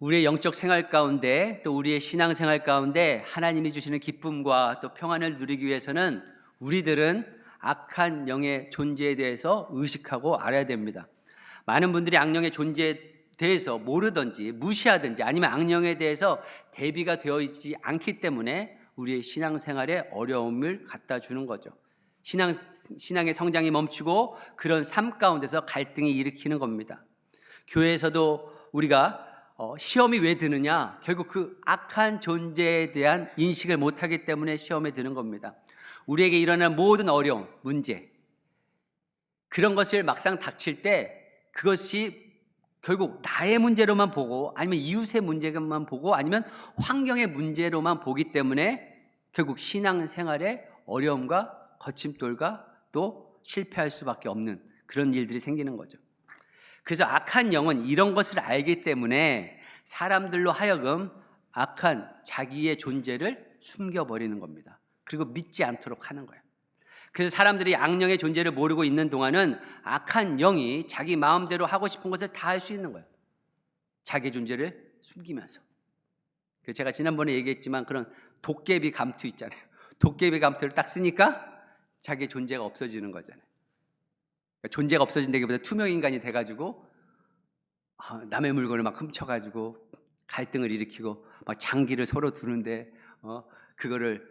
우리의 영적 생활 가운데 또 우리의 신앙 생활 가운데 하나님이 주시는 기쁨과 또 평안을 누리기 위해서는 우리들은 악한 영의 존재에 대해서 의식하고 알아야 됩니다. 많은 분들이 악령의 존재에 대해서 모르든지 무시하든지 아니면 악령에 대해서 대비가 되어 있지 않기 때문에 우리의 신앙 생활에 어려움을 갖다 주는 거죠. 신앙의 성장이 멈추고 그런 삶 가운데서 갈등이 일으키는 겁니다. 교회에서도 우리가 시험이 왜 드느냐? 결국 그 악한 존재에 대한 인식을 못하기 때문에 시험에 드는 겁니다. 우리에게 일어나는 모든 어려움, 문제, 그런 것을 막상 닥칠 때 그것이 결국 나의 문제로만 보고 아니면 이웃의 문제만 보고 아니면 환경의 문제로만 보기 때문에 결국 신앙생활에 어려움과 거침돌과 또 실패할 수밖에 없는 그런 일들이 생기는 거죠. 그래서 악한 영은 이런 것을 알기 때문에 사람들로 하여금 악한 자기의 존재를 숨겨버리는 겁니다. 그리고 믿지 않도록 하는 거예요. 그래서 사람들이 악령의 존재를 모르고 있는 동안은 악한 영이 자기 마음대로 하고 싶은 것을 다 할 수 있는 거예요. 자기의 존재를 숨기면서. 그래서 제가 지난번에 얘기했지만 그런 도깨비 감투 있잖아요. 도깨비 감투를 딱 쓰니까 자기의 존재가 없어지는 거잖아요. 존재가 없어진다기보다 투명 인간이 돼가지고 남의 물건을 막 훔쳐가지고 갈등을 일으키고 막 장기를 서로 두는데 그거를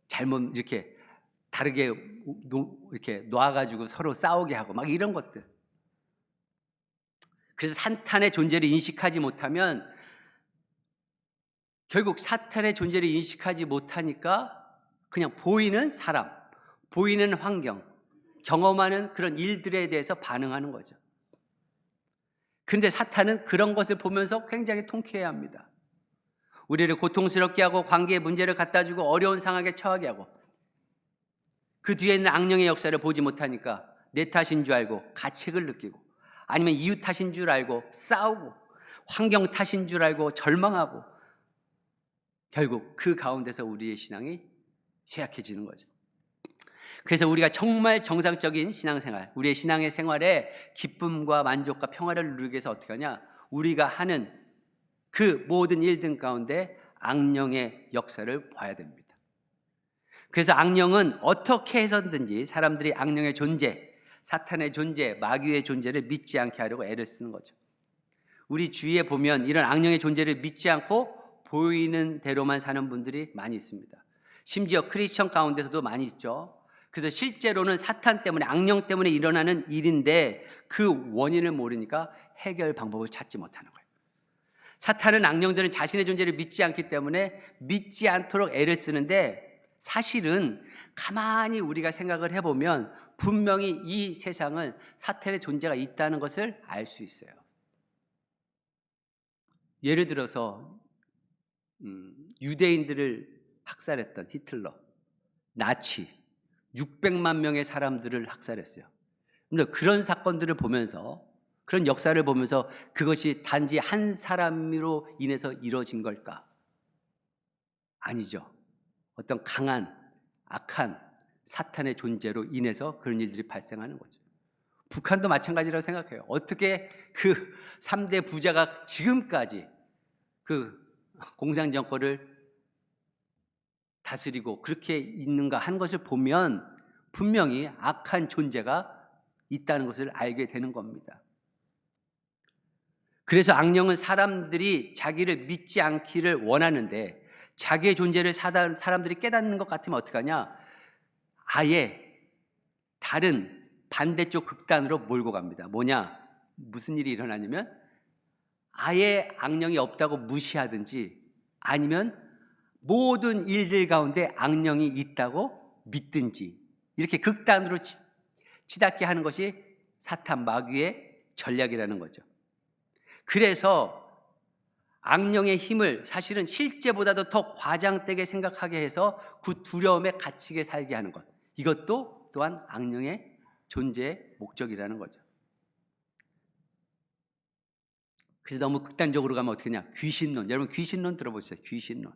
잘못 이렇게 다르게 이렇게 놔가지고 서로 싸우게 하고 막 이런 것들. 그래서 사탄의 존재를 인식하지 못하면 결국 사탄의 존재를 인식하지 못하니까 그냥 보이는 사람, 보이는 환경, 경험하는 그런 일들에 대해서 반응하는 거죠. 그런데 사탄은 그런 것을 보면서 굉장히 통쾌해야 합니다. 우리를 고통스럽게 하고 관계에 문제를 갖다 주고 어려운 상황에 처하게 하고 그 뒤에 있는 악령의 역사를 보지 못하니까 내 탓인 줄 알고 가책을 느끼고 아니면 이웃 탓인 줄 알고 싸우고 환경 탓인 줄 알고 절망하고 결국 그 가운데서 우리의 신앙이 쇠약해지는 거죠. 그래서 우리가 정말 정상적인 신앙생활, 우리의 신앙의 생활에 기쁨과 만족과 평화를 누리기 위해서 어떻게 하냐? 우리가 하는 그 모든 일들 가운데 악령의 역사를 봐야 됩니다. 그래서 악령은 어떻게 해서든지 사람들이 악령의 존재, 사탄의 존재, 마귀의 존재를 믿지 않게 하려고 애를 쓰는 거죠. 우리 주위에 보면 이런 악령의 존재를 믿지 않고 보이는 대로만 사는 분들이 많이 있습니다. 심지어 크리스천 가운데서도 많이 있죠. 그래서 실제로는 사탄 때문에 악령 때문에 일어나는 일인데 그 원인을 모르니까 해결 방법을 찾지 못하는 거예요. 사탄은 악령들은 자신의 존재를 믿지 않기 때문에 믿지 않도록 애를 쓰는데 사실은 가만히 우리가 생각을 해보면 분명히 이 세상은 사탄의 존재가 있다는 것을 알 수 있어요. 예를 들어서 유대인들을 학살했던 히틀러, 나치 600만 명의 사람들을 학살했어요. 그런데 그런 사건들을 보면서 그런 역사를 보면서 그것이 단지 한 사람으로 인해서 이루어진 걸까? 아니죠. 어떤 강한 악한 사탄의 존재로 인해서 그런 일들이 발생하는 거죠. 북한도 마찬가지라고 생각해요. 어떻게 그 3대 부자가 지금까지 그 공산 정권을 다스리고 그렇게 있는가 한 것을 보면 분명히 악한 존재가 있다는 것을 알게 되는 겁니다. 그래서 악령은 사람들이 자기를 믿지 않기를 원하는데 자기의 존재를 사람들이 깨닫는 것 같으면 어떡하냐? 아예 다른 반대쪽 극단으로 몰고 갑니다. 뭐냐? 무슨 일이 일어나냐면 아예 악령이 없다고 무시하든지 아니면 모든 일들 가운데 악령이 있다고 믿든지 이렇게 극단으로 치닫게 하는 것이 사탄 마귀의 전략이라는 거죠. 그래서 악령의 힘을 사실은 실제보다도 더 과장되게 생각하게 해서 그 두려움에 갇히게 살게 하는 것, 이것도 또한 악령의 존재의 목적이라는 거죠. 그래서 너무 극단적으로 가면 어떻게 하냐? 귀신론. 여러분 귀신론 들어보세요. 귀신론.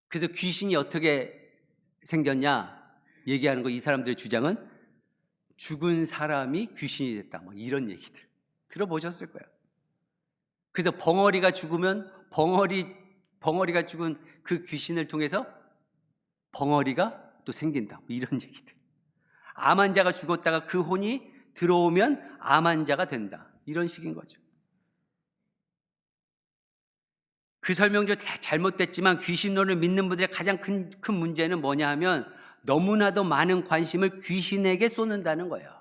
그래서 귀신이 어떻게 생겼냐 얘기하는 거, 이 사람들의 주장은 죽은 사람이 귀신이 됐다 뭐 이런 얘기들 들어보셨을 거예요. 그래서 벙어리가 죽으면 벙어리가 죽은 그 귀신을 통해서 벙어리가 또 생긴다. 뭐 이런 얘기들. 암 환자가 죽었다가 그 혼이 들어오면 암 환자가 된다. 이런 식인 거죠. 그 설명도 잘못됐지만 귀신론을 믿는 분들의 가장 큰 문제는 뭐냐 하면 너무나도 많은 관심을 귀신에게 쏟는다는 거예요.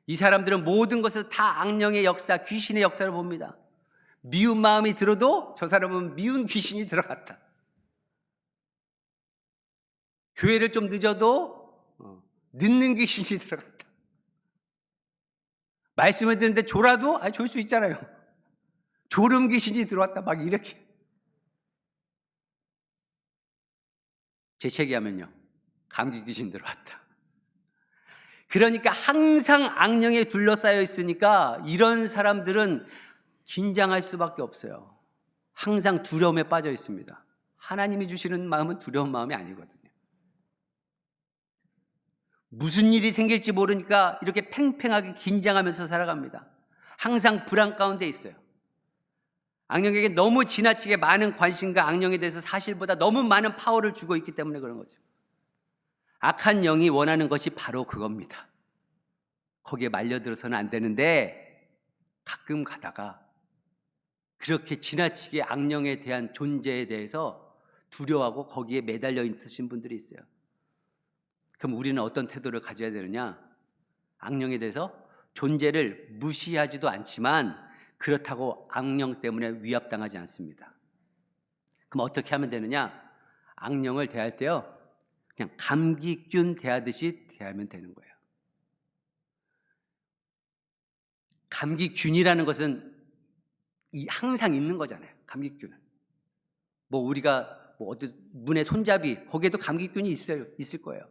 이 사람들은 모든 것을 다 악령의 역사, 귀신의 역사로 봅니다. 미운 마음이 들어도 저 사람은 미운 귀신이 들어갔다. 교회를 좀 늦어도 늦는 귀신이 들어갔다. 말씀을 듣는데 졸아도 졸 수 있잖아요. 졸음 귀신이 들어왔다. 막 이렇게. 재채기하면요. 감기 귀신 들어왔다. 그러니까 항상 악령에 둘러싸여 있으니까 이런 사람들은 긴장할 수밖에 없어요. 항상 두려움에 빠져 있습니다. 하나님이 주시는 마음은 두려운 마음이 아니거든요. 무슨 일이 생길지 모르니까 이렇게 팽팽하게 긴장하면서 살아갑니다. 항상 불안 가운데 있어요. 악령에게 너무 지나치게 많은 관심과 악령에 대해서 사실보다 너무 많은 파워를 주고 있기 때문에 그런 거죠. 악한 영이 원하는 것이 바로 그겁니다. 거기에 말려들어서는 안 되는데 가끔 가다가 그렇게 지나치게 악령에 대한 존재에 대해서 두려워하고 거기에 매달려 있으신 분들이 있어요. 그럼 우리는 어떤 태도를 가져야 되느냐? 악령에 대해서 존재를 무시하지도 않지만 그렇다고 악령 때문에 위압당하지 않습니다. 그럼 어떻게 하면 되느냐? 악령을 대할 때요, 그냥 감기균 대하듯이 대하면 되는 거예요. 감기균이라는 것은 항상 있는 거잖아요. 감기균은. 뭐 우리가 어디 문에 손잡이 거기에도 감기균이 있을 거예요.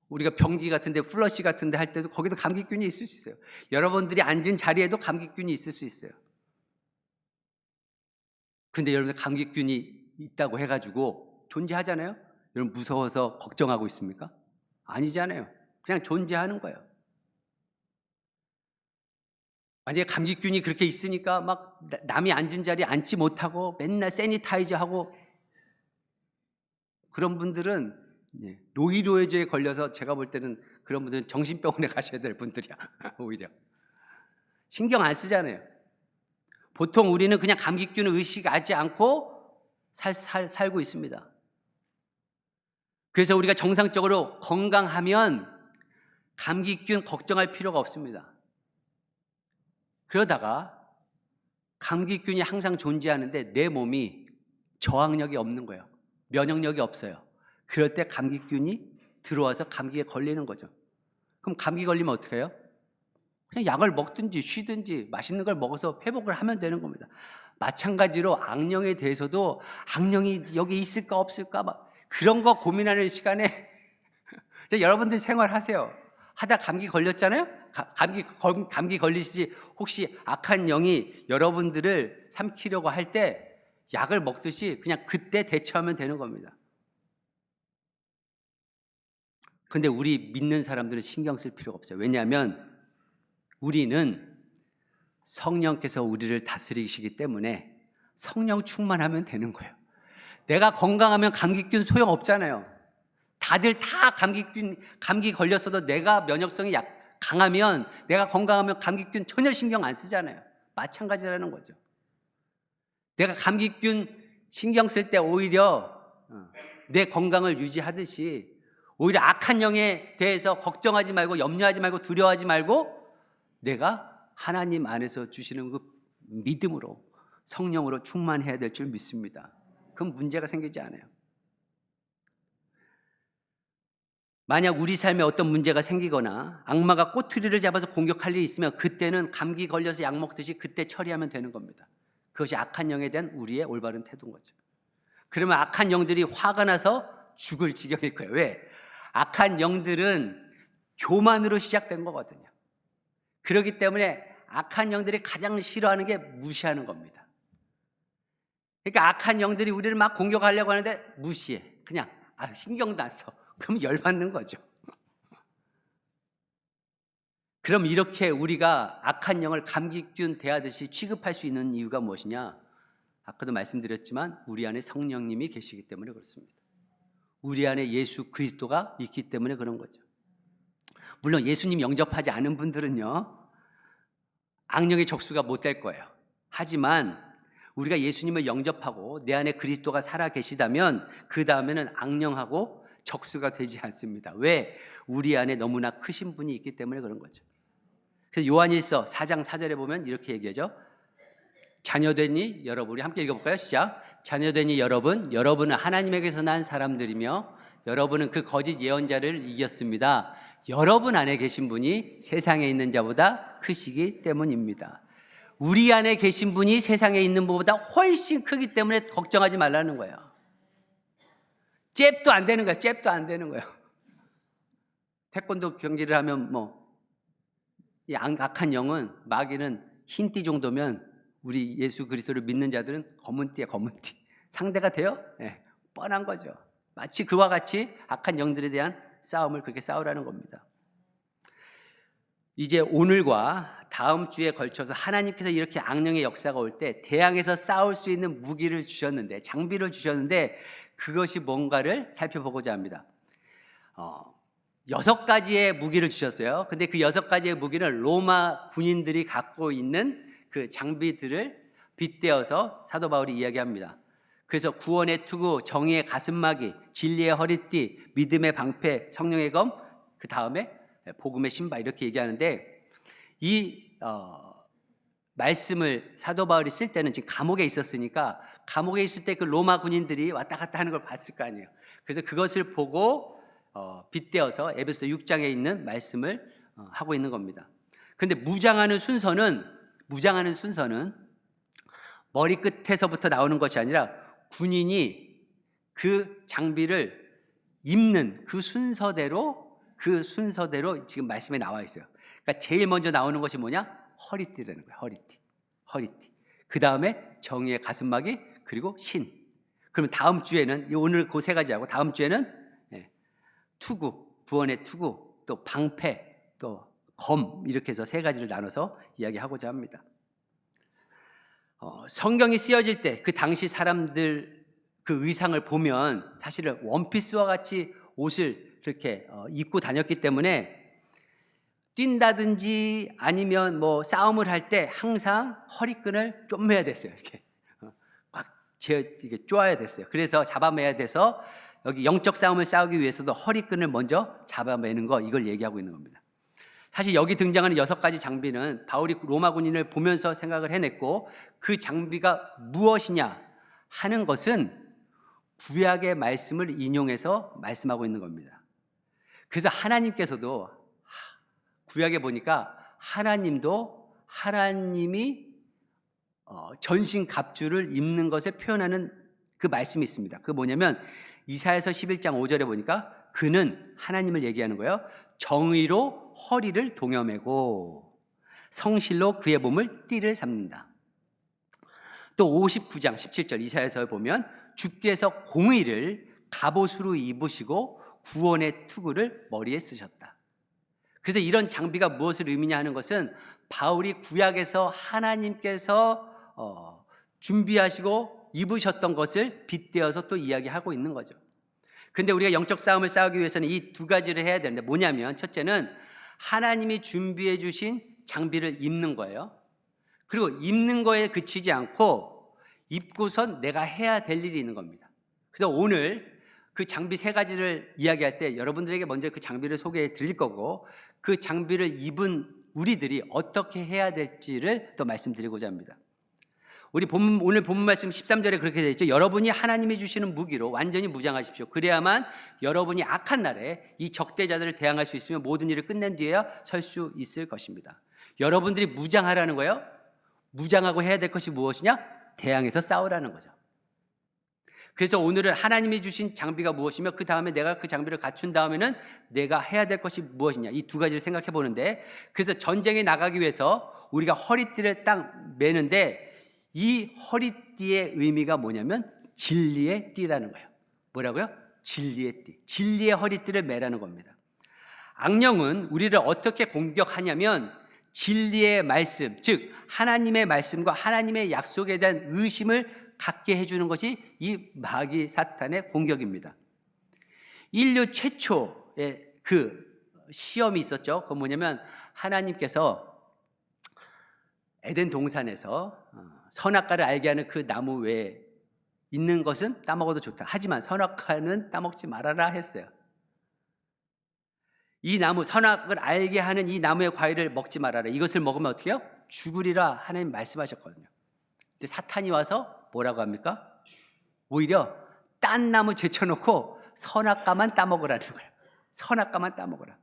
우리가 변기 같은데 플러시 같은데 할 때도 거기도 감기균이 있을 수 있어요. 여러분들이 앉은 자리에도 감기균이 있을 수 있어요. 근데 여러분들 감기균이 있다고 해가지고 존재하잖아요. 여러분 무서워서 걱정하고 있습니까? 아니잖아요. 그냥 존재하는 거예요. 만약에 감기균이 그렇게 있으니까 막 남이 앉은 자리에 앉지 못하고 맨날 세니타이저 하고 그런 분들은 노이로제에 걸려서 제가 볼 때는 그런 분들은 정신병원에 가셔야 될 분들이야. 오히려 신경 안 쓰잖아요. 보통 우리는 그냥 감기균을 의식하지 않고 살고 있습니다. 그래서 우리가 정상적으로 건강하면 감기균 걱정할 필요가 없습니다. 그러다가 감기균이 항상 존재하는데 내 몸이 저항력이 없는 거예요. 면역력이 없어요. 그럴 때 감기균이 들어와서 감기에 걸리는 거죠. 그럼 감기 걸리면 어떻게 해요? 그냥 약을 먹든지 쉬든지 맛있는 걸 먹어서 회복을 하면 되는 겁니다. 마찬가지로 악령에 대해서도 악령이 여기 있을까 없을까 막 그런 거 고민하는 시간에 여러분들 생활하세요. 하다 감기 걸렸잖아요? 감기 걸리시지 혹시 악한 영이 여러분들을 삼키려고 할 때 약을 먹듯이 그냥 그때 대처하면 되는 겁니다. 근데 우리 믿는 사람들은 신경 쓸 필요가 없어요. 왜냐하면 우리는 성령께서 우리를 다스리시기 때문에 성령 충만하면 되는 거예요. 내가 건강하면 감기균 소용없잖아요. 다들 다 감기 걸렸어도 내가 면역성이 강하면 내가 건강하면 감기균 전혀 신경 안 쓰잖아요. 마찬가지라는 거죠. 내가 감기균 신경 쓸 때 오히려 내 건강을 유지하듯이 오히려 악한 영에 대해서 걱정하지 말고 염려하지 말고 두려워하지 말고 내가 하나님 안에서 주시는 그 믿음으로 성령으로 충만해야 될 줄 믿습니다. 그럼 문제가 생기지 않아요. 만약 우리 삶에 어떤 문제가 생기거나 악마가 꼬투리를 잡아서 공격할 일이 있으면 그때는 감기 걸려서 약 먹듯이 그때 처리하면 되는 겁니다. 그것이 악한 영에 대한 우리의 올바른 태도인 거죠. 그러면 악한 영들이 화가 나서 죽을 지경일 거예요. 왜? 악한 영들은 교만으로 시작된 거거든요. 그렇기 때문에 악한 영들이 가장 싫어하는 게 무시하는 겁니다. 그러니까 악한 영들이 우리를 막 공격하려고 하는데 무시해. 그냥 신경도 안 써. 그럼 열받는 거죠. 그럼 이렇게 우리가 악한 영을 감기균 대하듯이 취급할 수 있는 이유가 무엇이냐? 아까도 말씀드렸지만 우리 안에 성령님이 계시기 때문에 그렇습니다. 우리 안에 예수 그리스도가 있기 때문에 그런 거죠. 물론 예수님 영접하지 않은 분들은요, 악령의 적수가 못 될 거예요. 하지만 우리가 예수님을 영접하고 내 안에 그리스도가 살아 계시다면 그 다음에는 악령하고 적수가 되지 않습니다. 왜? 우리 안에 너무나 크신 분이 있기 때문에 그런 거죠. 그래서 요한일서 4장 4절에 보면 이렇게 얘기하죠. 자녀되니 여러분, 우리 함께 읽어볼까요? 시작. 자녀되니 여러분, 여러분은 하나님에게서 난 사람들이며 여러분은 그 거짓 예언자를 이겼습니다. 여러분 안에 계신 분이 세상에 있는 자보다 크시기 때문입니다. 우리 안에 계신 분이 세상에 있는 분보다 훨씬 크기 때문에 걱정하지 말라는 거예요. 잽도 안 되는 거예요. 잽도 안 되는 거예요. 태권도 경기를 하면 이 악한 영은, 마귀는 흰띠 정도면 우리 예수 그리스도를 믿는 자들은 검은 띠야, 검은 띠. 상대가 돼요? 네, 뻔한 거죠. 마치 그와 같이 악한 영들에 대한 싸움을 그렇게 싸우라는 겁니다. 이제 오늘과 다음 주에 걸쳐서 하나님께서 이렇게 악령의 역사가 올 때 대항해서 싸울 수 있는 무기를 주셨는데, 장비를 주셨는데 그것이 뭔가를 살펴보고자 합니다. 6가지의 무기를 주셨어요. 근데 그 6가지의 무기는 로마 군인들이 갖고 있는 그 장비들을 빗대어서 사도 바울이 이야기합니다. 그래서 구원의 투구, 정의의 가슴막이, 진리의 허리띠, 믿음의 방패, 성령의 검, 그 다음에 복음의 신발, 이렇게 얘기하는데, 이 말씀을 사도 바울이 쓸 때는 지금 감옥에 있었으니까 감옥에 있을 때 그 로마 군인들이 왔다 갔다 하는 걸 봤을 거 아니에요. 그래서 그것을 보고 빗대어서 에베소 6장에 있는 말씀을 하고 있는 겁니다. 그런데 무장하는 순서는 머리끝에서부터 나오는 것이 아니라 군인이 그 장비를 입는 그 순서대로 지금 말씀에 나와 있어요. 그러니까 제일 먼저 나오는 것이 뭐냐? 허리띠라는 거예요. 허리띠. 그 다음에 정의의 가슴막이, 그리고 신. 그러면 다음 주에는, 오늘 그 3가지하고 다음 주에는 투구, 구원의 투구, 또 방패, 또 검, 이렇게 해서 3가지를 나눠서 이야기하고자 합니다. 성경이 쓰여질 때 그 당시 사람들 그 의상을 보면 사실은 원피스와 같이 옷을 이렇게 입고 다녔기 때문에 뛴다든지 아니면 싸움을 할 때 항상 허리끈을 꿰매야 됐어요. 이렇게 이게 쪼아야 됐어요. 그래서 잡아매야 돼서 여기 영적 싸움을 싸우기 위해서도 허리끈을 먼저 잡아매는 거, 이걸 얘기하고 있는 겁니다. 사실 여기 등장하는 6가지 장비는 바울이 로마 군인을 보면서 생각을 해냈고, 그 장비가 무엇이냐 하는 것은 구약의 말씀을 인용해서 말씀하고 있는 겁니다. 그래서 하나님께서도 구약에 보니까 하나님이 전신 갑주를 입는 것을 표현하는 그 말씀이 있습니다. 그게 뭐냐면 이사야서 11장 5절에 보니까 그는, 하나님을 얘기하는 거예요, 정의로 허리를 동여매고 성실로 그의 몸을 띠를 삼는다. 또 59장 17절 이사야서에 보면 주께서 공의를 갑옷으로 입으시고 구원의 투구를 머리에 쓰셨다. 그래서 이런 장비가 무엇을 의미냐 하는 것은 바울이 구약에서 하나님께서 준비하시고 입으셨던 것을 빗대어서 또 이야기하고 있는 거죠. 근데 우리가 영적 싸움을 싸우기 위해서는 이 2가지를 해야 되는데, 뭐냐면 첫째는 하나님이 준비해 주신 장비를 입는 거예요. 그리고 입는 거에 그치지 않고 입고선 내가 해야 될 일이 있는 겁니다. 그래서 오늘 그 장비 3가지를 이야기할 때 여러분들에게 먼저 그 장비를 소개해 드릴 거고, 그 장비를 입은 우리들이 어떻게 해야 될지를 또 말씀드리고자 합니다. 오늘 본문 말씀 13절에 그렇게 되어 있죠. 여러분이 하나님이 주시는 무기로 완전히 무장하십시오. 그래야만 여러분이 악한 날에 이 적대자들을 대항할 수 있으며 모든 일을 끝낸 뒤에야 설 수 있을 것입니다. 여러분들이 무장하라는 거예요. 무장하고 해야 될 것이 무엇이냐? 대항해서 싸우라는 거죠. 그래서 오늘은 하나님이 주신 장비가 무엇이며 그 다음에 내가 그 장비를 갖춘 다음에는 내가 해야 될 것이 무엇이냐, 이 2가지를 생각해 보는데, 그래서 전쟁에 나가기 위해서 우리가 허리띠를 딱 매는데 이 허리띠의 의미가 뭐냐면 진리의 띠라는 거예요. 뭐라고요? 진리의 띠. 진리의 허리띠를 매라는 겁니다. 악령은 우리를 어떻게 공격하냐면 진리의 말씀, 즉 하나님의 말씀과 하나님의 약속에 대한 의심을 갖게 해주는 것이 이 마귀 사탄의 공격입니다. 인류 최초의 그 시험이 있었죠. 그건 뭐냐면 하나님께서 에덴 동산에서 선악과를 알게 하는 그 나무 외에 있는 것은 따먹어도 좋다. 하지만 선악과는 따먹지 말아라 했어요. 이 나무, 선악을 알게 하는 이 나무의 과일을 먹지 말아라. 이것을 먹으면 어떻게 해요? 죽으리라 하나님 말씀하셨거든요. 근데 사탄이 와서 뭐라고 합니까? 오히려 딴 나무 제쳐놓고 선악과만 따먹으라는 거예요. 선악과만 따먹으라.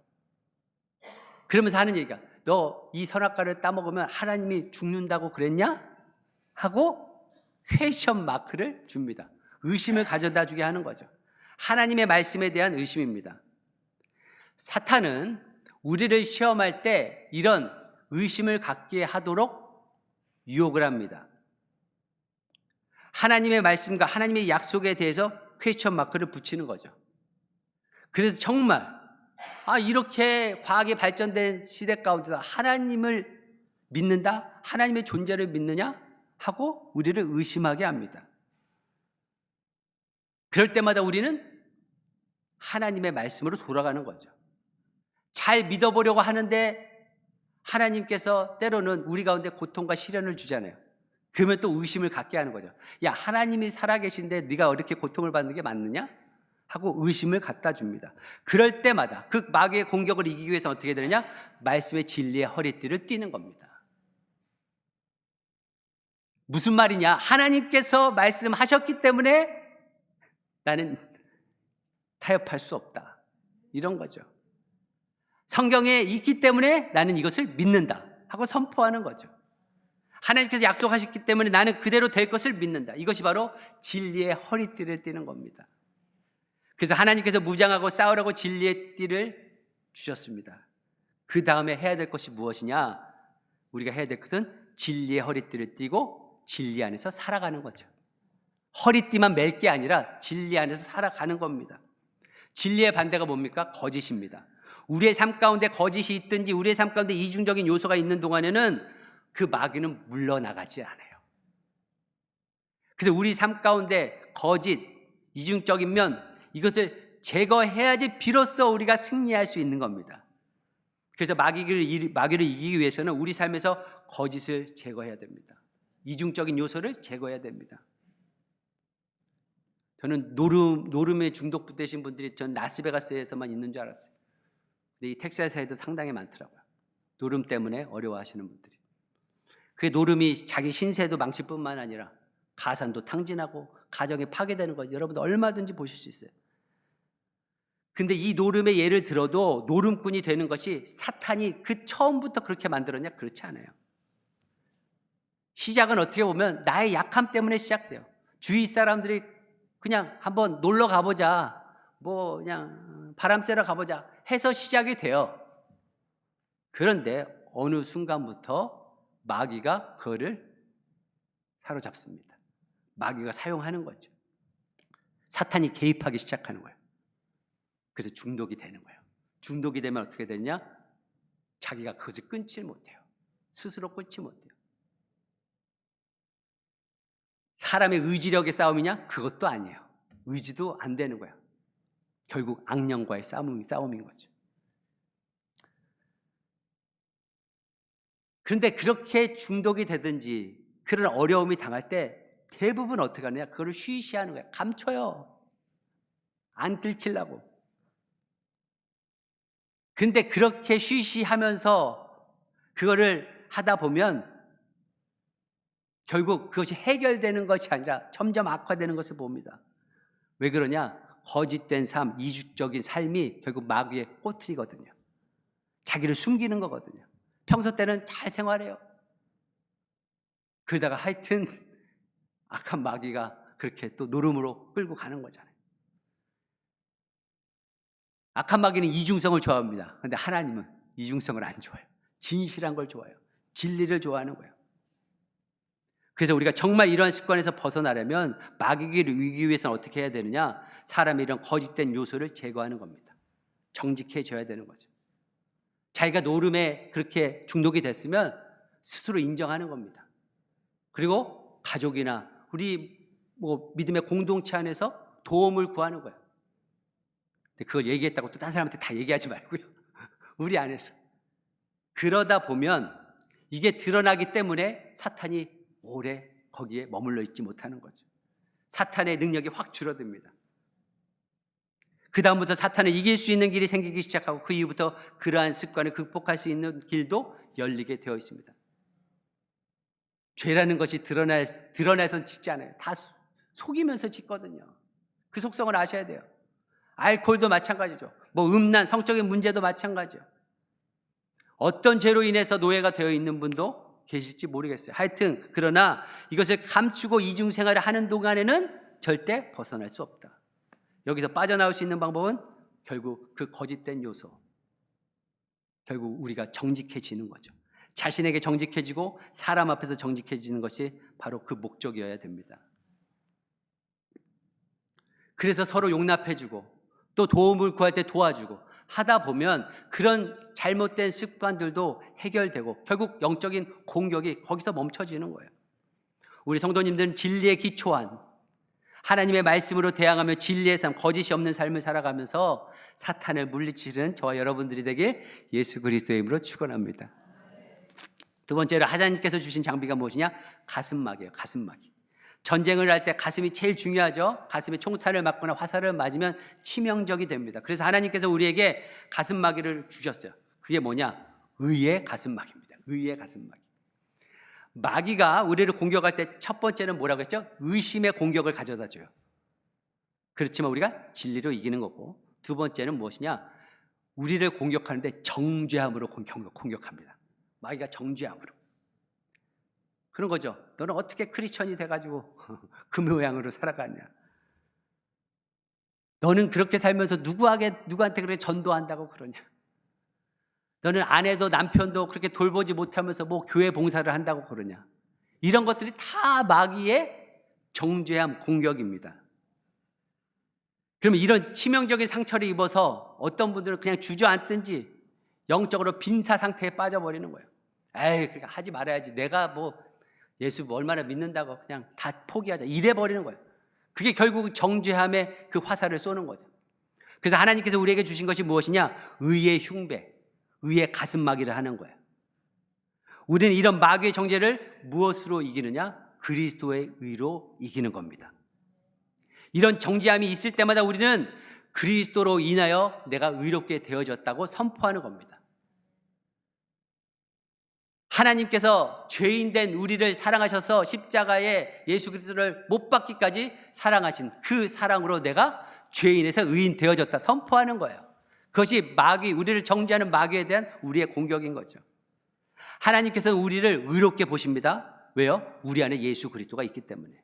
그러면서 하는 얘기가, 너 이 선악과를 따먹으면 하나님이 죽는다고 그랬냐? 하고 퀘션 마크를 줍니다. 의심을 가져다 주게 하는 거죠. 하나님의 말씀에 대한 의심입니다. 사탄은 우리를 시험할 때 이런 의심을 갖게 하도록 유혹을 합니다. 하나님의 말씀과 하나님의 약속에 대해서 퀘스천 마크를 붙이는 거죠. 그래서 정말 이렇게 과학이 발전된 시대 가운데서 하나님을 믿는다? 하나님의 존재를 믿느냐? 하고 우리를 의심하게 합니다. 그럴 때마다 우리는 하나님의 말씀으로 돌아가는 거죠. 잘 믿어보려고 하는데 하나님께서 때로는 우리 가운데 고통과 시련을 주잖아요. 그러면 또 의심을 갖게 하는 거죠. 야, 하나님이 살아계신데 네가 이렇게 고통을 받는 게 맞느냐? 하고 의심을 갖다 줍니다. 그럴 때마다 그 마귀의 공격을 이기기 위해서 어떻게 되느냐? 말씀의 진리의 허리띠를 띠는 겁니다. 무슨 말이냐? 하나님께서 말씀하셨기 때문에 나는 타협할 수 없다. 이런 거죠. 성경에 있기 때문에 나는 이것을 믿는다 하고 선포하는 거죠. 하나님께서 약속하셨기 때문에 나는 그대로 될 것을 믿는다. 이것이 바로 진리의 허리띠를 띠는 겁니다. 그래서 하나님께서 무장하고 싸우라고 진리의 띠를 주셨습니다. 그 다음에 해야 될 것이 무엇이냐? 우리가 해야 될 것은 진리의 허리띠를 띠고 진리 안에서 살아가는 거죠. 허리띠만 멜 게 아니라 진리 안에서 살아가는 겁니다. 진리의 반대가 뭡니까? 거짓입니다. 우리의 삶 가운데 거짓이 있든지 우리의 삶 가운데 이중적인 요소가 있는 동안에는 그 마귀는 물러나가지 않아요. 그래서 우리 삶 가운데 거짓, 이중적인 면, 이것을 제거해야지 비로소 우리가 승리할 수 있는 겁니다. 그래서 마귀를 이기기 위해서는 우리 삶에서 거짓을 제거해야 됩니다. 이중적인 요소를 제거해야 됩니다. 저는 노름에 중독되신 분들이 전 라스베가스에서만 있는 줄 알았어요. 근데 이 텍사스에도 상당히 많더라고요. 노름 때문에 어려워하시는 분들이. 그 노름이 자기 신세도 망칠 뿐만 아니라 가산도 탕진하고 가정이 파괴되는 거 여러분들 얼마든지 보실 수 있어요. 근데 이 노름의 예를 들어도 노름꾼이 되는 것이 사탄이 그 처음부터 그렇게 만들었냐? 그렇지 않아요. 시작은 어떻게 보면 나의 약함 때문에 시작돼요. 주위 사람들이 그냥 한번 놀러 가보자, 뭐 그냥 바람 쐬러 가보자 해서 시작이 돼요. 그런데 어느 순간부터 마귀가 그거를 사로잡습니다. 마귀가 사용하는 거죠. 사탄이 개입하기 시작하는 거예요. 그래서 중독이 되는 거예요. 중독이 되면 어떻게 되냐? 자기가 그것을 끊지 못해요. 스스로 끊지 못해요. 사람의 의지력의 싸움이냐? 그것도 아니에요. 의지도 안 되는 거예요. 결국 악령과의 싸움인 거죠. 그런데 그렇게 중독이 되든지 그런 어려움이 당할 때 대부분 어떻게 하느냐? 그거를 쉬쉬하는 거예요. 감춰요. 안 들키려고. 그런데 그렇게 쉬쉬하면서 그거를 하다 보면 결국 그것이 해결되는 것이 아니라 점점 악화되는 것을 봅니다. 왜 그러냐? 거짓된 삶, 이중적인 삶이 결국 마귀의 꼬투리거든요. 자기를 숨기는 거거든요. 평소 때는 잘 생활해요. 그러다가 하여튼 악한 마귀가 그렇게 또 노름으로 끌고 가는 거잖아요. 악한 마귀는 이중성을 좋아합니다. 그런데 하나님은 이중성을 안 좋아해요. 진실한 걸 좋아해요. 진리를 좋아하는 거예요. 그래서 우리가 정말 이러한 습관에서 벗어나려면 마귀를 이기기 위해서는 어떻게 해야 되느냐? 사람의 이런 거짓된 요소를 제거하는 겁니다. 정직해져야 되는 거죠. 자기가 노름에 그렇게 중독이 됐으면 스스로 인정하는 겁니다. 그리고 가족이나 우리 믿음의 공동체 안에서 도움을 구하는 거예요. 근데 그걸 얘기했다고 또 다른 사람한테 다 얘기하지 말고요. 우리 안에서. 그러다 보면 이게 드러나기 때문에 사탄이 오래 거기에 머물러 있지 못하는 거죠. 사탄의 능력이 확 줄어듭니다. 그 다음부터 사탄을 이길 수 있는 길이 생기기 시작하고 그 이후부터 그러한 습관을 극복할 수 있는 길도 열리게 되어 있습니다. 죄라는 것이 드러내선 짓지 않아요. 다 속이면서 짓거든요. 그 속성을 아셔야 돼요. 알코올도 마찬가지죠. 음란, 성적인 문제도 마찬가지죠. 어떤 죄로 인해서 노예가 되어 있는 분도 계실지 모르겠어요. 하여튼 그러나 이것을 감추고 이중생활을 하는 동안에는 절대 벗어날 수 없다. 여기서 빠져나올 수 있는 방법은 결국 그 거짓된 요소, 결국 우리가 정직해지는 거죠. 자신에게 정직해지고 사람 앞에서 정직해지는 것이 바로 그 목적이어야 됩니다. 그래서 서로 용납해주고 또 도움을 구할 때 도와주고 하다 보면 그런 잘못된 습관들도 해결되고 결국 영적인 공격이 거기서 멈춰지는 거예요. 우리 성도님들은 진리에 기초한 하나님의 말씀으로 대항하며 진리의 삶, 거짓이 없는 삶을 살아가면서 사탄을 물리치는 저와 여러분들이 되길 예수 그리스도의 이름으로 축원합니다. 두 번째로 하나님께서 주신 장비가 무엇이냐? 가슴막이에요. 가슴막이. 전쟁을 할 때 가슴이 제일 중요하죠. 가슴에 총탄을 맞거나 화살을 맞으면 치명적이 됩니다. 그래서 하나님께서 우리에게 가슴막이를 주셨어요. 그게 뭐냐? 의의 가슴막입니다. 의의 가슴막이. 마귀가 우리를 공격할 때 첫 번째는 뭐라고 했죠? 의심의 공격을 가져다 줘요. 그렇지만 우리가 진리로 이기는 거고, 두 번째는 무엇이냐? 우리를 공격하는데 정죄함으로 공격합니다. 마귀가 정죄함으로. 그런 거죠. 너는 어떻게 크리스천이 돼가지고 그 모양으로 살아가냐? 너는 그렇게 살면서 누구한테 그렇게 전도한다고 그러냐? 너는 아내도 남편도 그렇게 돌보지 못하면서 교회 봉사를 한다고 그러냐? 이런 것들이 다 마귀의 정죄함, 공격입니다. 그러면 이런 치명적인 상처를 입어서 어떤 분들은 그냥 주저앉든지 영적으로 빈사 상태에 빠져버리는 거예요. 에이, 그러니까 하지 말아야지. 내가 예수 얼마나 믿는다고 그냥 다 포기하자. 이래버리는 거예요. 그게 결국 정죄함의 그 화살을 쏘는 거죠. 그래서 하나님께서 우리에게 주신 것이 무엇이냐? 의의 흉배, 의의 가슴막이를 하는 거예요. 우리는 이런 마귀의 정죄를 무엇으로 이기느냐? 그리스도의 의로 이기는 겁니다. 이런 정죄함이 있을 때마다 우리는 그리스도로 인하여 내가 의롭게 되어졌다고 선포하는 겁니다. 하나님께서 죄인된 우리를 사랑하셔서 십자가에 예수 그리스도를 못 박기까지 사랑하신 그 사랑으로 내가 죄인에서 의인 되어졌다 선포하는 거예요. 그것이 우리를 정죄하는 마귀에 대한 우리의 공격인 거죠. 하나님께서 우리를 의롭게 보십니다. 왜요? 우리 안에 예수 그리스도가 있기 때문에.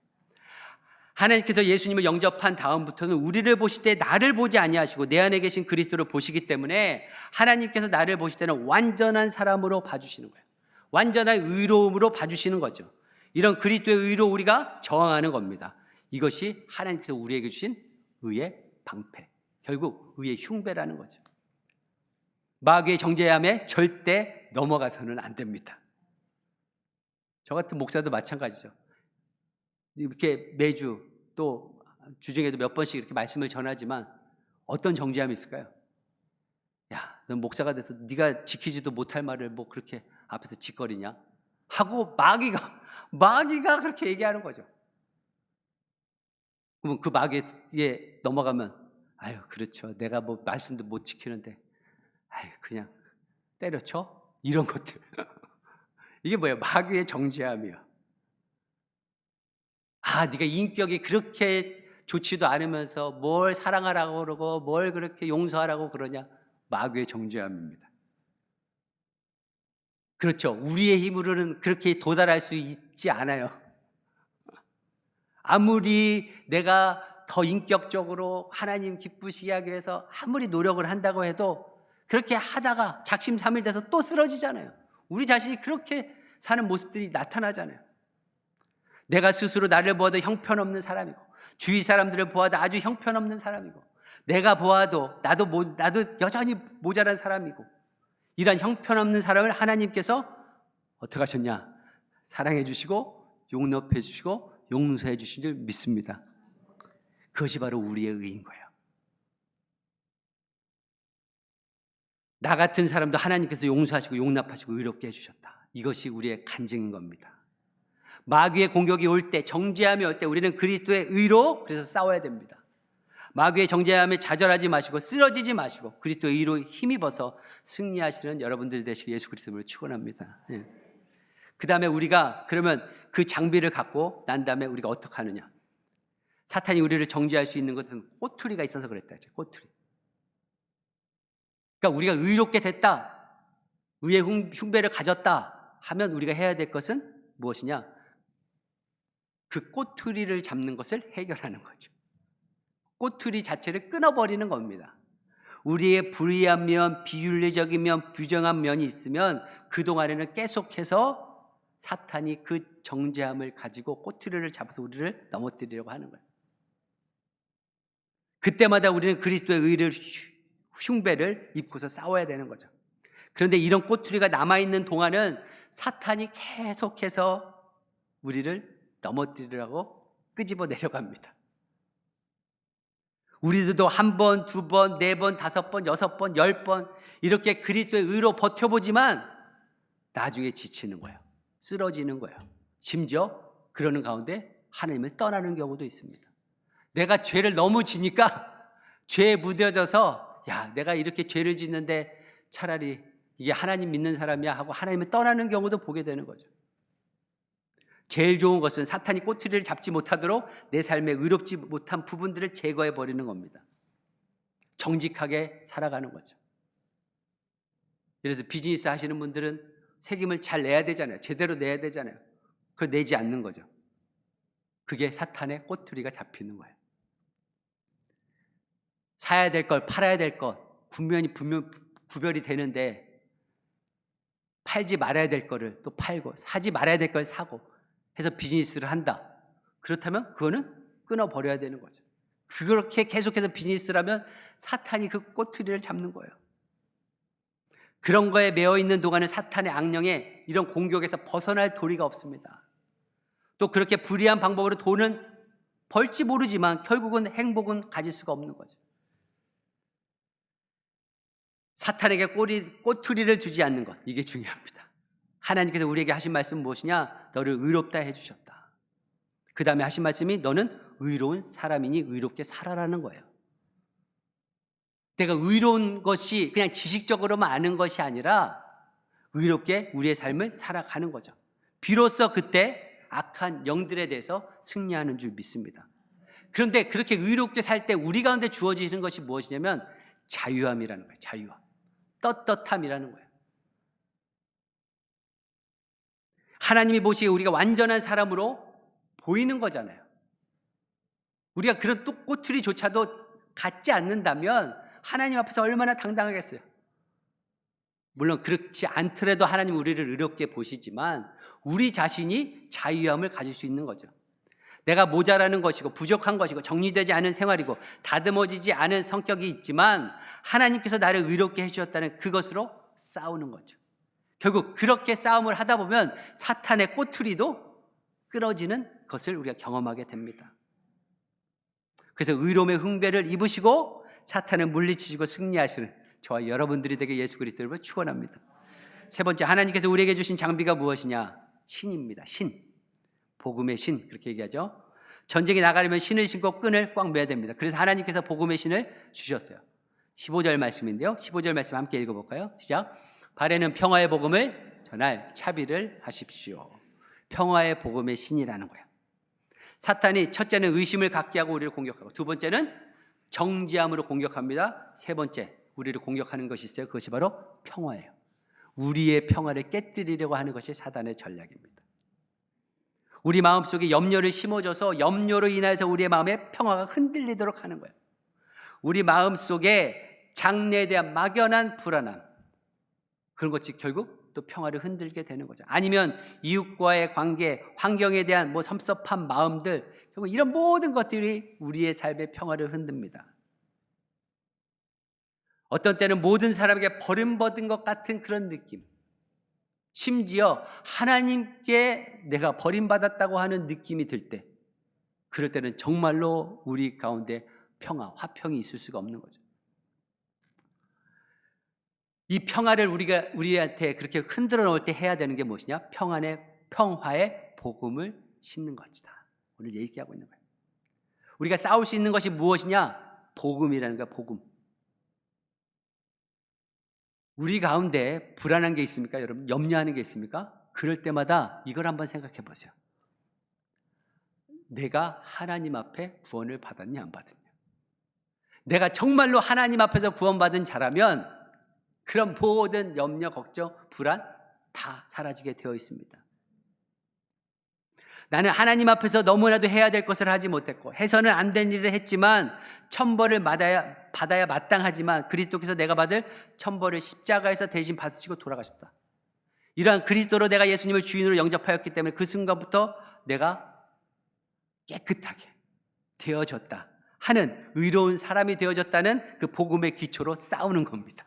하나님께서 예수님을 영접한 다음부터는 우리를 보실 때 나를 보지 아니하시고 내 안에 계신 그리스도를 보시기 때문에 하나님께서 나를 보실 때는 완전한 사람으로 봐주시는 거예요. 완전한 의로움으로 봐주시는 거죠. 이런 그리스도의 의로 우리가 저항하는 겁니다. 이것이 하나님께서 우리에게 주신 의의 방패, 결국 의의 흉배라는 거죠. 마귀의 정죄함에 절대 넘어가서는 안 됩니다. 저 같은 목사도 마찬가지죠. 이렇게 매주 또 주중에도 몇 번씩 이렇게 말씀을 전하지만 어떤 정죄함이 있을까요? 야, 넌 목사가 돼서 네가 지키지도 못할 말을 그렇게 앞에서 짓거리냐? 하고 마귀가 그렇게 얘기하는 거죠. 그러면 그 마귀에 넘어가면 아유, 그렇죠. 내가 말씀도 못 지키는데 아유, 그냥 때려쳐? 이런 것들. 이게 뭐예요? 마귀의 정죄함이야. 네가 인격이 그렇게 좋지도 않으면서 뭘 사랑하라고 그러고 뭘 그렇게 용서하라고 그러냐? 마귀의 정죄함입니다. 그렇죠. 우리의 힘으로는 그렇게 도달할 수 있지 않아요. 아무리 내가 더 인격적으로 하나님 기쁘시게 하기 위해서 아무리 노력을 한다고 해도 그렇게 하다가 작심삼일돼서 또 쓰러지잖아요. 우리 자신이 그렇게 사는 모습들이 나타나잖아요. 내가 스스로 나를 보아도 형편없는 사람이고 주위 사람들을 보아도 아주 형편없는 사람이고 내가 보아도 나도 여전히 모자란 사람이고 이런 형편없는 사람을 하나님께서 어떻게 하셨냐? 사랑해 주시고 용납해 주시고 용서해 주신 줄 믿습니다. 그것이 바로 우리의 의인 거예요. 나 같은 사람도 하나님께서 용서하시고 용납하시고 의롭게 해주셨다. 이것이 우리의 간증인 겁니다. 마귀의 공격이 올 때, 정죄함이 올 때 우리는 그리스도의 의로 그래서 싸워야 됩니다. 마귀의 정죄함에 좌절하지 마시고 쓰러지지 마시고 그리스도의 의로 힘입어서 승리하시는 여러분들 되시기 예수 그리스도로 축원합니다. 그 다음에 우리가 그러면 그 장비를 갖고 난 다음에 우리가 어떻게 하느냐? 사탄이 우리를 정죄할 수 있는 것은 꼬투리가 있어서 그랬다. 꼬투리. 그러니까 우리가 의롭게 됐다, 의의 흉배를 가졌다 하면 우리가 해야 될 것은 무엇이냐? 그 꼬투리를 잡는 것을 해결하는 거죠. 꼬투리 자체를 끊어버리는 겁니다. 우리의 불의한 면, 비윤리적인 면, 부정한 면이 있으면 그동안에는 계속해서 사탄이 그 정죄함을 가지고 꼬투리를 잡아서 우리를 넘어뜨리려고 하는 거예요. 그때마다 우리는 그리스도의 의를 흉배를 입고서 싸워야 되는 거죠. 그런데 이런 꼬투리가 남아있는 동안은 사탄이 계속해서 우리를 넘어뜨리려고 끄집어 내려갑니다. 우리들도 한 번, 두 번, 네 번, 다섯 번, 여섯 번, 10번 이렇게 그리스도의 의로 버텨보지만 나중에 지치는 거예요. 쓰러지는 거예요. 심지어 그러는 가운데 하나님을 떠나는 경우도 있습니다. 내가 죄를 너무 지니까 죄에 무뎌져서 야, 내가 이렇게 죄를 짓는데 차라리 이게 하나님 믿는 사람이야 하고 하나님을 떠나는 경우도 보게 되는 거죠. 제일 좋은 것은 사탄이 꼬투리를 잡지 못하도록 내 삶에 의롭지 못한 부분들을 제거해 버리는 겁니다. 정직하게 살아가는 거죠. 그래서 비즈니스 하시는 분들은 책임을 잘 내야 되잖아요. 제대로 내야 되잖아요. 그걸 내지 않는 거죠. 그게 사탄의 꼬투리가 잡히는 거예요. 사야 될 걸, 팔아야 될 것, 분명히 구별이 되는데 팔지 말아야 될 거를 또 팔고 사지 말아야 될 걸 사고 해서 비즈니스를 한다. 그렇다면 그거는 끊어버려야 되는 거죠. 그렇게 계속해서 비즈니스를 하면 사탄이 그 꼬투리를 잡는 거예요. 그런 거에 매여 있는 동안은 사탄의 악령에 이런 공격에서 벗어날 도리가 없습니다. 또 그렇게 불의한 방법으로 돈은 벌지 모르지만 결국은 행복은 가질 수가 없는 거죠. 사탄에게 꼬투리를 주지 않는 것, 이게 중요합니다. 하나님께서 우리에게 하신 말씀은 무엇이냐? 너를 의롭다 해주셨다. 그 다음에 하신 말씀이 너는 의로운 사람이니 의롭게 살아라는 거예요. 내가 의로운 것이 그냥 지식적으로만 아는 것이 아니라 의롭게 우리의 삶을 살아가는 거죠. 비로소 그때 악한 영들에 대해서 승리하는 줄 믿습니다. 그런데 그렇게 의롭게 살 때 우리 가운데 주어지는 것이 무엇이냐면 자유함이라는 거예요. 자유함. 떳떳함이라는 거예요. 하나님이 보시기에 우리가 완전한 사람으로 보이는 거잖아요. 우리가 그런 꼬투리조차도 갖지 않는다면 하나님 앞에서 얼마나 당당하겠어요. 물론 그렇지 않더라도 하나님 우리를 의롭게 보시지만 우리 자신이 자유함을 가질 수 있는 거죠. 내가 모자라는 것이고 부족한 것이고 정리되지 않은 생활이고 다듬어지지 않은 성격이 있지만 하나님께서 나를 의롭게 해주셨다는 그것으로 싸우는 거죠. 결국 그렇게 싸움을 하다 보면 사탄의 꼬투리도 끊어지는 것을 우리가 경험하게 됩니다. 그래서 의로움의 흉배를 입으시고 사탄을 물리치시고 승리하시는 저와 여러분들이 되게 예수 그리스도를 축원합니다. 세 번째, 하나님께서 우리에게 주신 장비가 무엇이냐? 신입니다. 신. 복음의 신, 그렇게 얘기하죠. 전쟁에 나가려면 신을 신고 끈을 꽉 매야 됩니다. 그래서 하나님께서 복음의 신을 주셨어요. 15절 말씀인데요. 15절 말씀 함께 읽어볼까요? 시작. 발에는 평화의 복음을 전할 차비를 하십시오. 평화의 복음의 신이라는 거예요. 사탄이 첫째는 의심을 갖게 하고 우리를 공격하고 두 번째는 정죄함으로 공격합니다. 세 번째, 우리를 공격하는 것이 있어요. 그것이 바로 평화예요. 우리의 평화를 깨뜨리려고 하는 것이 사단의 전략입니다. 우리 마음속에 염려를 심어줘서 염려로 인해서 우리의 마음의 평화가 흔들리도록 하는 거예요. 우리 마음속에 장래에 대한 막연한 불안함, 그런 것이 결국 또 평화를 흔들게 되는 거죠. 아니면 이웃과의 관계, 환경에 대한 섭섭한 마음들, 결국 이런 모든 것들이 우리의 삶의 평화를 흔듭니다. 어떤 때는 모든 사람에게 버림받은 것 같은 그런 느낌. 심지어 하나님께 내가 버림받았다고 하는 느낌이 들 때, 그럴 때는 정말로 우리 가운데 평화, 화평이 있을 수가 없는 거죠. 이 평화를 우리한테 그렇게 흔들어 놓을 때 해야 되는 게 무엇이냐? 평화의 복음을 심는 것이다. 오늘 얘기하고 있는 거예요. 우리가 싸울 수 있는 것이 무엇이냐? 복음이라는 거야, 복음. 우리 가운데 불안한 게 있습니까? 여러분, 염려하는 게 있습니까? 그럴 때마다 이걸 한번 생각해 보세요. 내가 하나님 앞에 구원을 받았냐, 안 받았냐? 내가 정말로 하나님 앞에서 구원받은 자라면 그런 모든 염려, 걱정, 불안 다 사라지게 되어 있습니다. 나는 하나님 앞에서 너무나도 해야 될 것을 하지 못했고 해서는 안 된 일을 했지만 천벌을 받아야 마땅하지만 그리스도께서 내가 받을 천벌을 십자가에서 대신 받으시고 돌아가셨다. 이러한 그리스도로 내가 예수님을 주인으로 영접하였기 때문에 그 순간부터 내가 깨끗하게 되어졌다 하는 의로운 사람이 되어졌다는 그 복음의 기초로 싸우는 겁니다.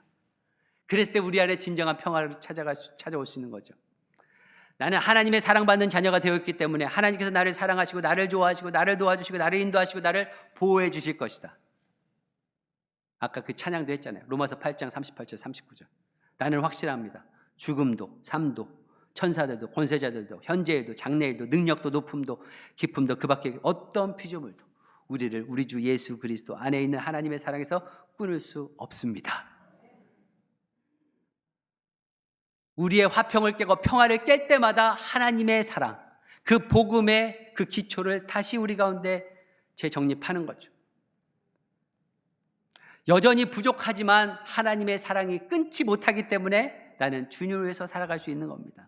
그랬을 때 우리 안에 진정한 평화를 찾아올 수 있는 거죠. 나는 하나님의 사랑받는 자녀가 되었기 때문에 하나님께서 나를 사랑하시고 나를 좋아하시고 나를 도와주시고 나를 인도하시고 나를 보호해 주실 것이다. 아까 그 찬양도 했잖아요. 로마서 8장 38절 39절. 나는 확실합니다. 죽음도 삶도 천사들도 권세자들도 현재일도 장래일도 능력도 높음도 깊음도 그 밖에 어떤 피조물도 우리를 우리 주 예수 그리스도 안에 있는 하나님의 사랑에서 끊을 수 없습니다. 우리의 화평을 깨고 평화를 깰 때마다 하나님의 사랑, 그 복음의 그 기초를 다시 우리 가운데 재정립하는 거죠. 여전히 부족하지만 하나님의 사랑이 끊지 못하기 때문에 나는 주님을 위해서 살아갈 수 있는 겁니다.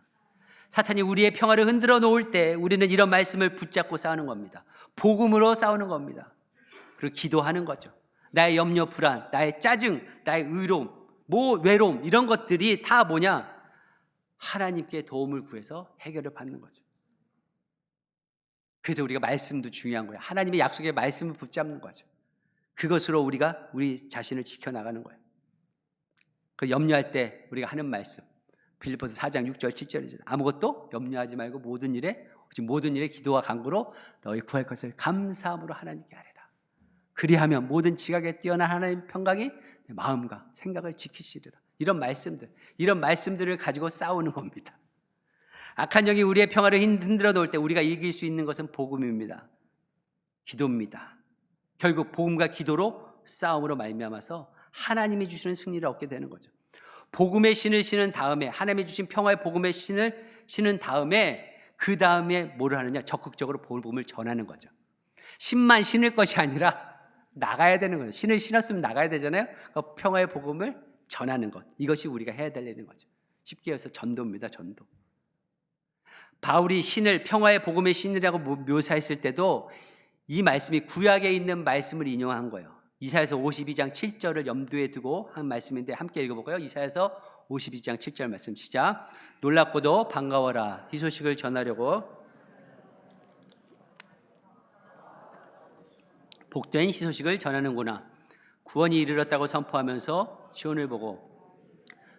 사탄이 우리의 평화를 흔들어 놓을 때 우리는 이런 말씀을 붙잡고 싸우는 겁니다. 복음으로 싸우는 겁니다. 그리고 기도하는 거죠. 나의 염려, 불안, 나의 짜증, 나의 의로움, 외로움 이런 것들이 다 뭐냐? 하나님께 도움을 구해서 해결을 받는 거죠. 그래서 우리가 말씀도 중요한 거예요. 하나님의 약속의 말씀을 붙잡는 거죠. 그것으로 우리가 우리 자신을 지켜나가는 거예요. 그 염려할 때 우리가 하는 말씀 빌립보서 4장 6절 7절이죠. 아무것도 염려하지 말고 모든 일에 기도와 간구로 너희 구할 것을 감사함으로 하나님께 아뢰라. 그리하면 모든 지각에 뛰어난 하나님의 평강이 내 마음과 생각을 지키시리라. 이런 말씀들을 가지고 싸우는 겁니다. 악한 영이 우리의 평화를 흔들어 놓을 때 우리가 이길 수 있는 것은 복음입니다. 기도입니다. 결국 복음과 기도로 싸움으로 말미암아서 하나님이 주시는 승리를 얻게 되는 거죠. 복음의 신을 신은 다음에 하나님이 주신 평화의 복음의 신을 신은 다음에 그 다음에 뭐를 하느냐? 적극적으로 복음을 전하는 거죠. 신만 신을 것이 아니라 나가야 되는 거예요. 신을 신었으면 나가야 되잖아요. 그러니까 평화의 복음을 전하는 것, 이것이 우리가 해야 될 일인 거죠. 쉽게 해서 전도입니다. 전도. 바울이 신을 평화의 복음의 신이라고 묘사했을 때도 이 말씀이 구약에 있는 말씀을 인용한 거예요. 이사야서 52장 7절을 염두에 두고 한 말씀인데 함께 읽어볼까요? 이사야서 52장 7절 말씀 시작. 놀랍고도 반가워라. 이 소식을 전하려고 복된 희소식을 전하는구나. 구원이 이르렀다고 선포하면서 시온을 보고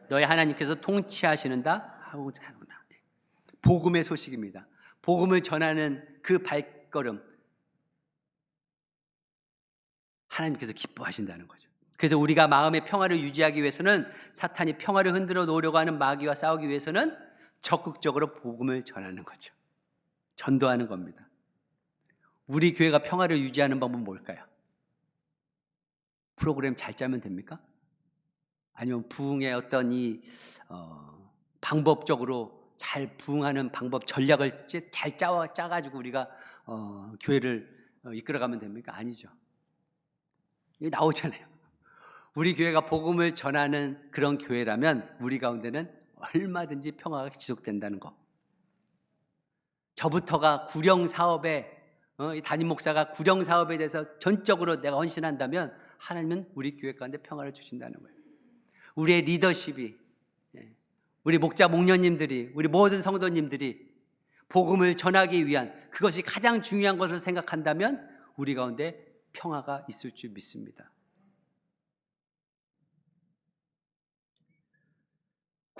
너희 하나님께서 통치하시는다 하고 하는구나. 복음의 소식입니다. 복음을 전하는 그 발걸음 하나님께서 기뻐하신다는 거죠. 그래서 우리가 마음의 평화를 유지하기 위해서는 사탄이 평화를 흔들어 놓으려고 하는 마귀와 싸우기 위해서는 적극적으로 복음을 전하는 거죠. 전도하는 겁니다. 우리 교회가 평화를 유지하는 방법은 뭘까요? 프로그램 잘 짜면 됩니까? 아니면 부흥의 어떤 방법적으로 잘 부흥하는 방법 전략을 잘 짜가지고 우리가 교회를 이끌어가면 됩니까? 아니죠. 이게 나오잖아요. 우리 교회가 복음을 전하는 그런 교회라면 우리 가운데는 얼마든지 평화가 지속된다는 거. 저부터가 구령 사업에 담임 목사가 구령 사업에 대해서 전적으로 내가 헌신한다면 하나님은 우리 교회 가운데 평화를 주신다는 거예요. 우리의 리더십이, 우리 목자 목녀님들이, 우리 모든 성도님들이 복음을 전하기 위한 그것이 가장 중요한 것을 생각한다면 우리 가운데 평화가 있을 줄 믿습니다.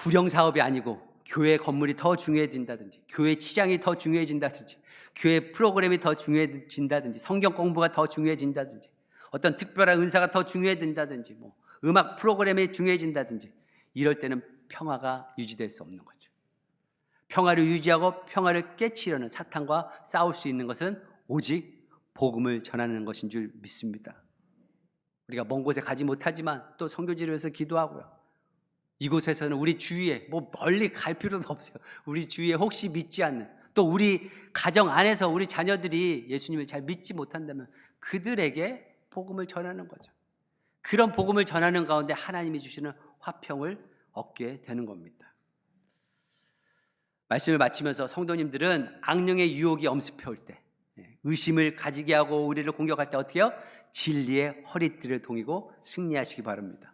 구령 사업이 아니고 교회 건물이 더 중요해진다든지, 교회 치장이 더 중요해진다든지, 교회 프로그램이 더 중요해진다든지, 성경 공부가 더 중요해진다든지, 어떤 특별한 은사가 더 중요해진다든지, 뭐 음악 프로그램이 중요해진다든지, 이럴 때는 평화가 유지될 수 없는 거죠. 평화를 유지하고 평화를 깨치려는 사탄과 싸울 수 있는 것은 오직 복음을 전하는 것인 줄 믿습니다. 우리가 먼 곳에 가지 못하지만 또 선교지를 위해서 기도하고요. 이곳에서는 우리 주위에 뭐 멀리 갈 필요도 없어요. 우리 주위에 혹시 믿지 않는, 또 우리 가정 안에서 우리 자녀들이 예수님을 잘 믿지 못한다면 그들에게 복음을 전하는 거죠. 그런 복음을 전하는 가운데 하나님이 주시는 화평을 얻게 되는 겁니다. 말씀을 마치면서 성도님들은 악령의 유혹이 엄습해 올 때, 의심을 가지게 하고 우리를 공격할 때 어떻게 해요? 진리의 허리띠를 동이고 승리하시기 바랍니다.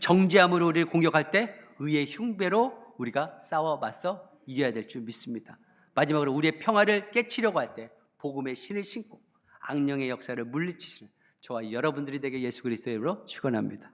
정죄함으로 우리를 공격할 때 의의 흉배로 우리가 싸워 맞서 이겨야 될 줄 믿습니다. 마지막으로 우리의 평화를 깨치려고 할 때 복음의 신을 신고 악령의 역사를 물리치시는 저와 여러분들이 되게 예수 그리스도의 이름으로 축원합니다.